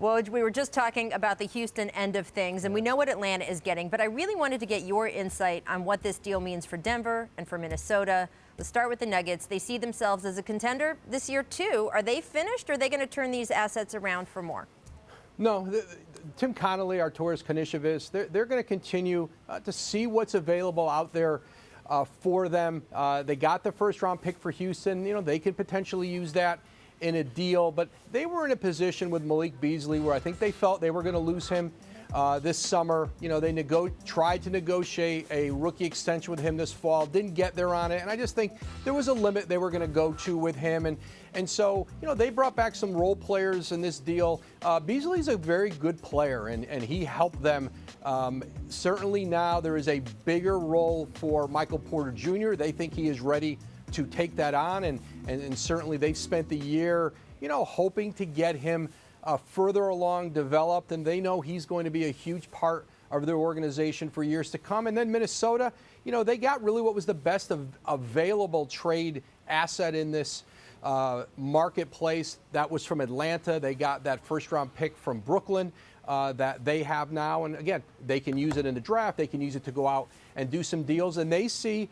Woj, we were just talking about the Houston end of things, and we know what Atlanta is getting, but I really wanted to get your insight on what this deal means for Denver and for Minnesota. Let's start with the Nuggets. They see themselves as a contender this year, too. Are they finished, or are they going to turn these assets around for more? No. Tim Connolly, Arturas Karnisovas, they're going to continue to see what's available out there for them. They got the first-round pick for Houston. You know, they could potentially use that in a deal, but they were in a position with Malik Beasley where I think they felt they were going to lose him this summer. You know, they tried to negotiate a rookie extension with him this fall, didn't get there on it, and I just think there was a limit they were going to go to with him, and so, you know, they brought back some role players in this deal. Beasley's a very good player, and he helped them. Certainly now there is a bigger role for Michael Porter Jr. They think he is ready to take that on, and certainly they spent the year, you know, hoping to get him further along, developed, and they know he's going to be a huge part of their organization for years to come. And then Minnesota, you know, they got really what was the best of available trade asset in this marketplace. That was from Atlanta. They got that first-round pick from Brooklyn that they have now, and again, they can use it in the draft. They can use it to go out and do some deals, and they see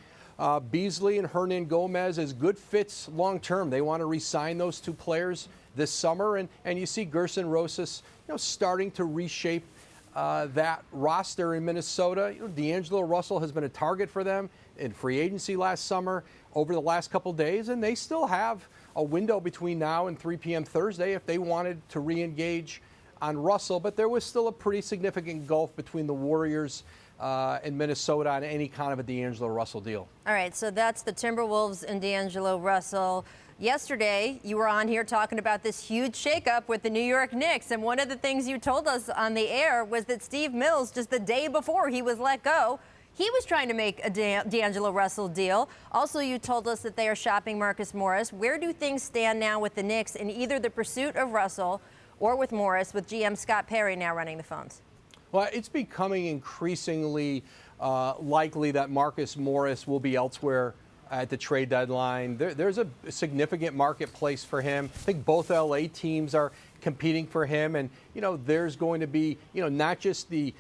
Beasley and Hernan Gomez as good fits long-term. They want to re-sign those two players this summer, and you see Gerson Rosas, you know, starting to reshape that roster in Minnesota. You know, D'Angelo Russell has been a target for them in free agency last summer over the last couple days, and they still have a window between now and 3 p.m. Thursday if they wanted to re-engage on Russell, but there was still a pretty significant gulf between the Warriors in Minnesota on any kind of a D'Angelo Russell deal. All right, so that's the Timberwolves and D'Angelo Russell. Yesterday, you were on here talking about this huge shakeup with the New York Knicks, and one of the things you told us on the air was that Steve Mills, just the day before he was let go, he was trying to make a D'Angelo Russell deal. Also, you told us that they are shopping Marcus Morris. Where do things stand now with the Knicks in either the pursuit of Russell or with Morris, with GM Scott Perry now running the phones? Well, it's becoming increasingly likely that Marcus Morris will be elsewhere at the trade deadline. There's a significant marketplace for him. I think both LA teams are competing for him, and you know, there's going to be, you know, not just the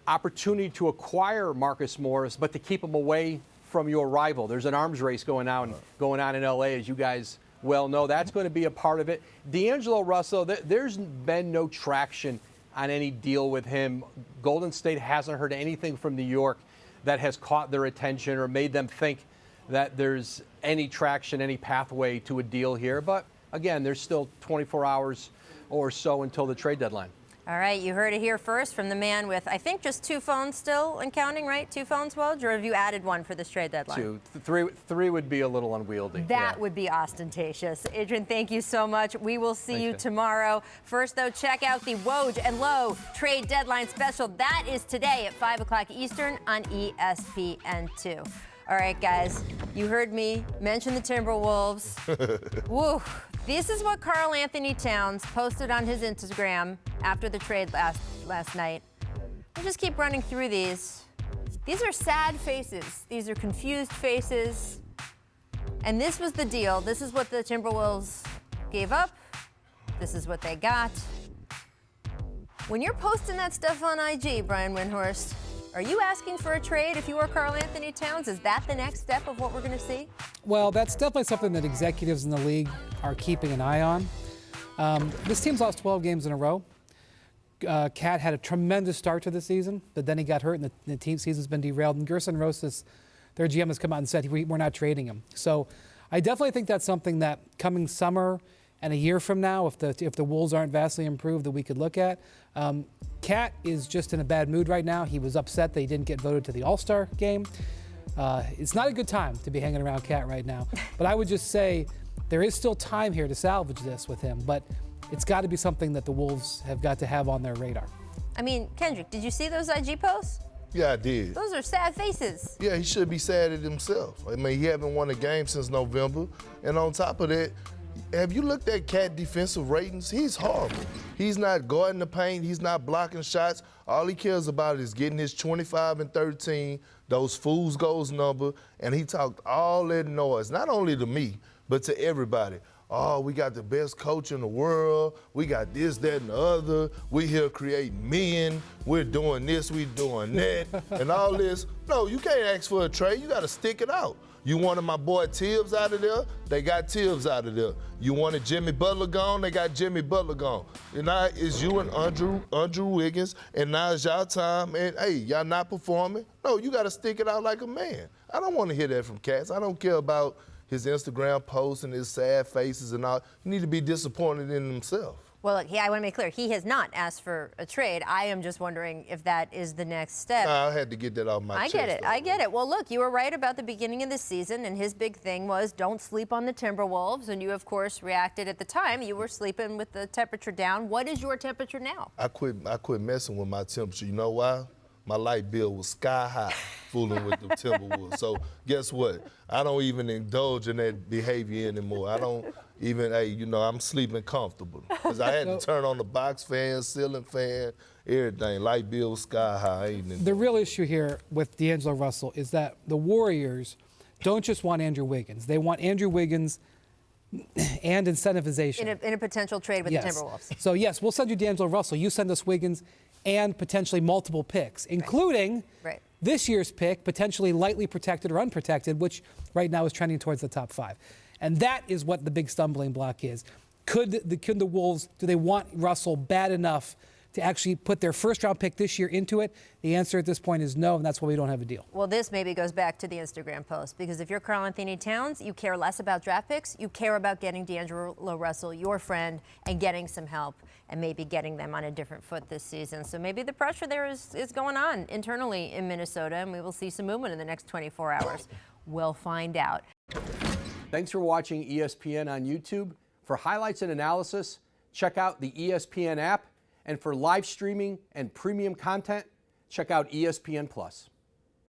opportunity to acquire Marcus Morris, but to keep him away from your rival. There's an arms race going on in LA, as you guys well know. That's going to be a part of it. D'Angelo Russell, there's been no traction on any deal with him. Golden State hasn't heard anything from New York that has caught their attention or made them think that there's any traction, any pathway to a deal here. But again, there's still 24 hours or so until the trade deadline. All right, you heard it here first from the man with, I think, just 2 phones still and counting, right? 2 phones, Woj, or have you added one for this trade deadline? 2. Three would be a little unwieldy. That would be ostentatious. Adrian, thank you so much. We will see you tomorrow. First, though, check out the Woj and Lowe trade deadline special. That is today at 5 o'clock Eastern on ESPN2. All right, guys, you heard me mention the Timberwolves. Woo. This is what Karl-Anthony Towns posted on his Instagram after the trade last night. I'll just keep running through these. These are sad faces. These are confused faces. And this was the deal. This is what the Timberwolves gave up. This is what they got. When you're posting that stuff on IG, Brian Windhorst, are you asking for a trade if you are Karl-Anthony Towns? Is that the next step of what we're going to see? Well, that's definitely something that executives in the league are keeping an eye on. This team's lost 12 games in a row. Cat had a tremendous start to the season, but then he got hurt and the team season's been derailed. And Gerson Rosas, their GM, has come out and said we're not trading him. So I definitely think that's something that coming summer and a year from now, if the Wolves aren't vastly improved, that we could look at. Cat is just in a bad mood right now. He was upset that he didn't get voted to the All-Star game. It's not a good time to be hanging around Cat right now. But I would just say there is still time here to salvage this with him, but it's got to be something that the Wolves have got to have on their radar. I mean, Kendrick, did you see those IG posts? Yeah, I did. Those are sad faces. Yeah, he should be sad at himself. I mean, he haven't won a game since November. And on top of that, have you looked at Cat defensive ratings? He's horrible. He's not guarding the paint. He's not blocking shots. All he cares about is getting his 25 and 13, those fool's goals number, and he talked all that noise, not only to me, but to everybody. oh, we got the best coach in the world. We got this, that, and the other. We here creating men. We're doing this, we doing that, and all this. No, you can't ask for a trade. You got to stick it out. You wanted my boy Tibbs out of there, they got Tibbs out of there. You wanted Jimmy Butler gone, they got Jimmy Butler gone. And now it's you and Andrew Wiggins, and now it's y'all time, and hey, y'all not performing? No, you got to stick it out like a man. I don't want to hear that from cats. I don't care about his Instagram posts and his sad faces and all. You need to be disappointed in himself. Well, look, I want to make clear, he has not asked for a trade. I am just wondering if that is the next step. I had to get that off my chest. I get it. Well, look, you were right about the beginning of the season, and his big thing was don't sleep on the Timberwolves, and you, of course, reacted at the time. You were sleeping with the temperature down. What is your temperature now? I quit messing with my temperature. You know why? My light bill was sky high fooling with the Timberwolves. So guess what? I don't even indulge in that behavior anymore. I don't even, I'm sleeping comfortable. Because I had to turn on the box fan, ceiling fan, everything. Light bill was sky high. The real issue here with D'Angelo Russell is that the Warriors don't just want Andrew Wiggins. They want Andrew Wiggins and incentivization. In a potential trade with the Timberwolves. So, yes, we'll send you D'Angelo Russell. You send us Wiggins and potentially multiple picks, including this year's pick, potentially lightly protected or unprotected, which right now is trending towards the top 5. And that is what the big stumbling block is. Could the Wolves, do they want Russell bad enough to actually put their first-round pick this year into it? The answer at this point is no, and that's why we don't have a deal. Well, this maybe goes back to the Instagram post, because if you're Karl-Anthony Towns, you care less about draft picks. You care about getting D'Angelo Russell, your friend, and getting some help, and maybe getting them on a different foot this season. So maybe the pressure there is going on internally in Minnesota, and we will see some movement in the next 24 hours. We'll find out. Thanks for watching ESPN on YouTube. For highlights and analysis, check out the ESPN app. And for live streaming and premium content, check out ESPN+.